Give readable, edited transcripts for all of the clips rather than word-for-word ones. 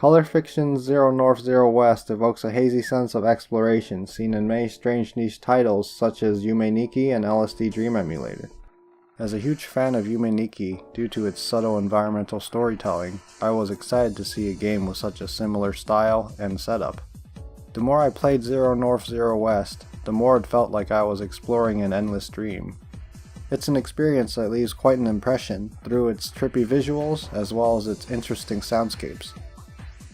Color Fiction's Zero North Zero West evokes a hazy sense of exploration seen in many strange niche titles such as Yume Nikki and LSD Dream Emulator. As a huge fan of Yume Nikki due to its subtle environmental storytelling, I was excited to see a game with such a similar style and setup. The more I played Zero North Zero West, the more it felt like I was exploring an endless dream. It's an experience that leaves quite an impression through its trippy visuals as well as its interesting soundscapes.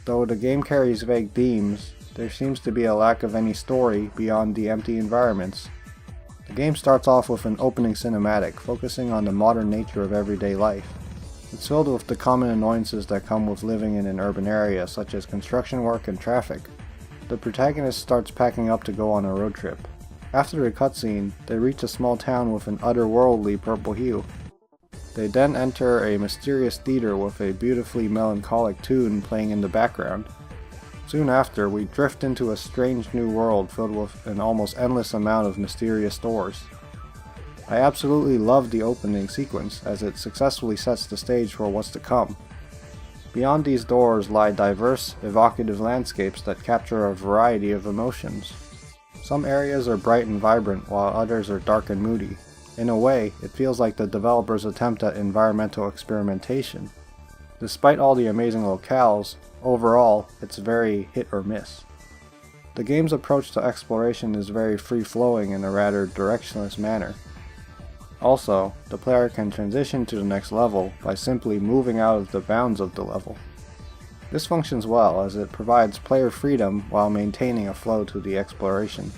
Though the game carries vague themes, there seems to be a lack of any story beyond the empty environments. The game starts off with an opening cinematic focusing on the modern nature of everyday life. It's filled with the common annoyances that come with living in an urban area such as construction work and traffic. The protagonist starts packing up to go on a road trip. After the cutscene, they reach a small town with an otherworldly purple hue. They then enter a mysterious theater with a beautifully melancholic tune playing in the background. Soon after, we drift into a strange new world filled with an almost endless amount of mysterious doors. I absolutely love the opening sequence as it successfully sets the stage for what's to come. Beyond these doors lie diverse, evocative landscapes that capture a variety of emotions. Some areas are bright and vibrant while others are dark and moody. In a way, it feels like the developers' attempt at environmental experimentation. Despite all the amazing locales, overall, it's very hit or miss. The game's approach to exploration is very free-flowing in a rather directionless manner. Also, the player can transition to the next level by simply moving out of the bounds of the level. This functions well as it provides player freedom while maintaining a flow to the exploration.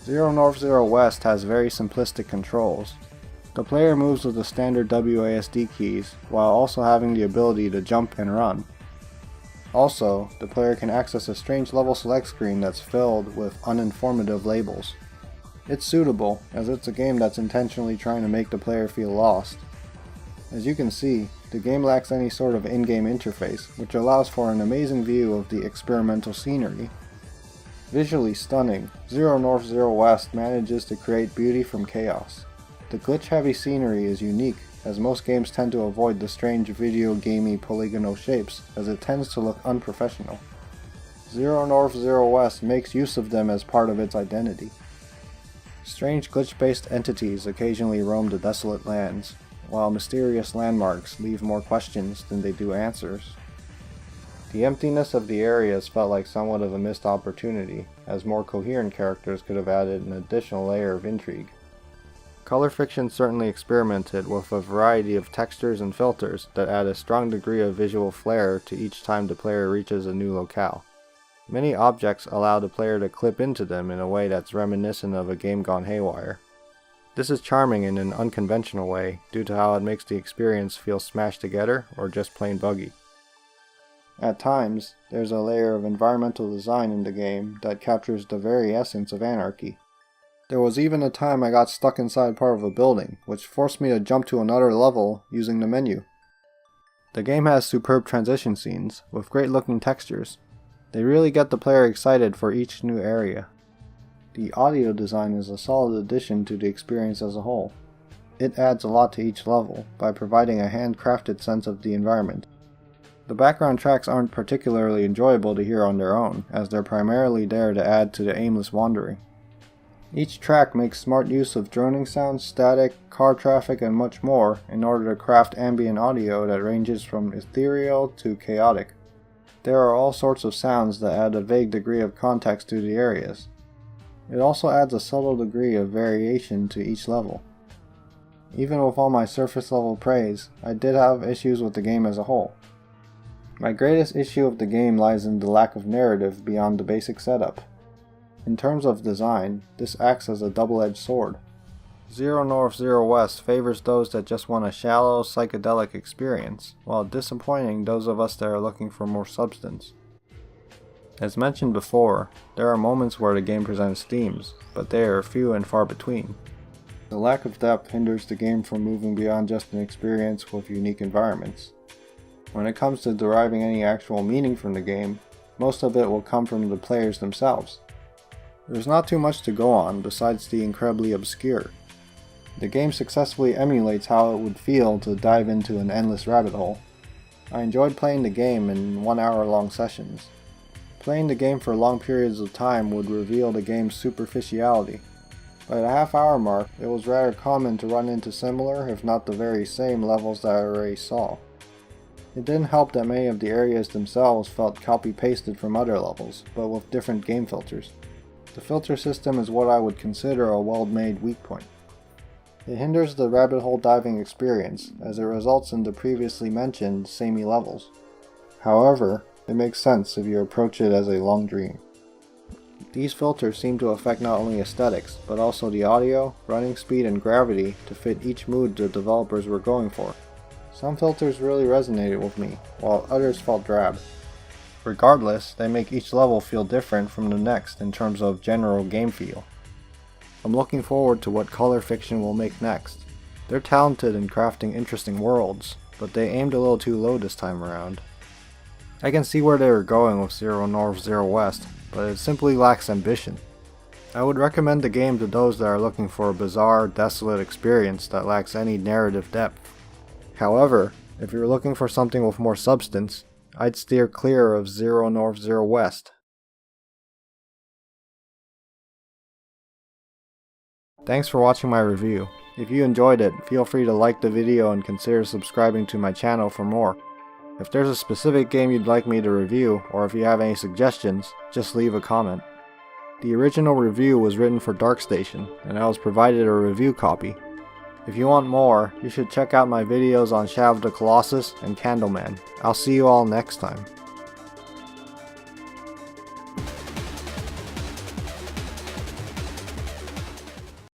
Zero North Zero West has very simplistic controls. The player moves with the standard WASD keys while also having the ability to jump and run. Also, the player can access a strange level select screen that's filled with uninformative labels. It's suitable, as it's a game that's intentionally trying to make the player feel lost. As you can see, the game lacks any sort of in-game interface, which allows for an amazing view of the experimental scenery. Visually stunning, Zero North Zero West manages to create beauty from chaos. The glitch-heavy scenery is unique, as most games tend to avoid the strange video-gamey polygonal shapes, as it tends to look unprofessional. Zero North Zero West makes use of them as part of its identity. Strange glitch-based entities occasionally roam the desolate lands, while mysterious landmarks leave more questions than they do answers. The emptiness of the areas felt like somewhat of a missed opportunity, as more coherent characters could have added an additional layer of intrigue. Color Fiction certainly experimented with a variety of textures and filters that add a strong degree of visual flair to each time the player reaches a new locale. Many objects allow the player to clip into them in a way that's reminiscent of a game gone haywire. This is charming in an unconventional way due to how it makes the experience feel smashed together or just plain buggy. At times, there's a layer of environmental design in the game that captures the very essence of anarchy. There was even a time I got stuck inside part of a building, which forced me to jump to another level using the menu. The game has superb transition scenes, with great looking textures. They really get the player excited for each new area. The audio design is a solid addition to the experience as a whole. It adds a lot to each level by providing a handcrafted sense of the environment. The background tracks aren't particularly enjoyable to hear on their own, as they're primarily there to add to the aimless wandering. Each track makes smart use of droning sounds, static, car traffic, and much more in order to craft ambient audio that ranges from ethereal to chaotic. There are all sorts of sounds that add a vague degree of context to the areas. It also adds a subtle degree of variation to each level. Even with all my surface level praise, I did have issues with the game as a whole. My greatest issue of the game lies in the lack of narrative beyond the basic setup. In terms of design, this acts as a double-edged sword. Zero North Zero West favors those that just want a shallow, psychedelic experience, while disappointing those of us that are looking for more substance. As mentioned before, there are moments where the game presents themes, but they are few and far between. The lack of depth hinders the game from moving beyond just an experience with unique environments. When it comes to deriving any actual meaning from the game, most of it will come from the players themselves. There's not too much to go on besides the incredibly obscure. The game successfully emulates how it would feel to dive into an endless rabbit hole. I enjoyed playing the game in 1 hour long sessions. Playing the game for long periods of time would reveal the game's superficiality. By the half-hour mark, it was rather common to run into similar, if not the very same, levels that I already saw. It didn't help that many of the areas themselves felt copy-pasted from other levels, but with different game filters. The filter system is what I would consider a well-made weak point. It hinders the rabbit hole diving experience, as it results in the previously mentioned samey levels. However, it makes sense if you approach it as a long dream. These filters seem to affect not only aesthetics, but also the audio, running speed, and gravity to fit each mood the developers were going for. Some filters really resonated with me, while others felt drab. Regardless, they make each level feel different from the next in terms of general game feel. I'm looking forward to what Color Fiction will make next. They're talented in crafting interesting worlds, but they aimed a little too low this time around. I can see where they were going with Zero North Zero West, but it simply lacks ambition. I would recommend the game to those that are looking for a bizarre, desolate experience that lacks any narrative depth. However, if you're looking for something with more substance, I'd steer clear of Zero North Zero West. Thanks for watching my review. If you enjoyed it, feel free to like the video and consider subscribing to my channel for more. If there's a specific game you'd like me to review, or if you have any suggestions, just leave a comment. The original review was written for DarkStation, and I was provided a review copy. If you want more, you should check out my videos on Shadow of the Colossus and Candleman. I'll see you all next time.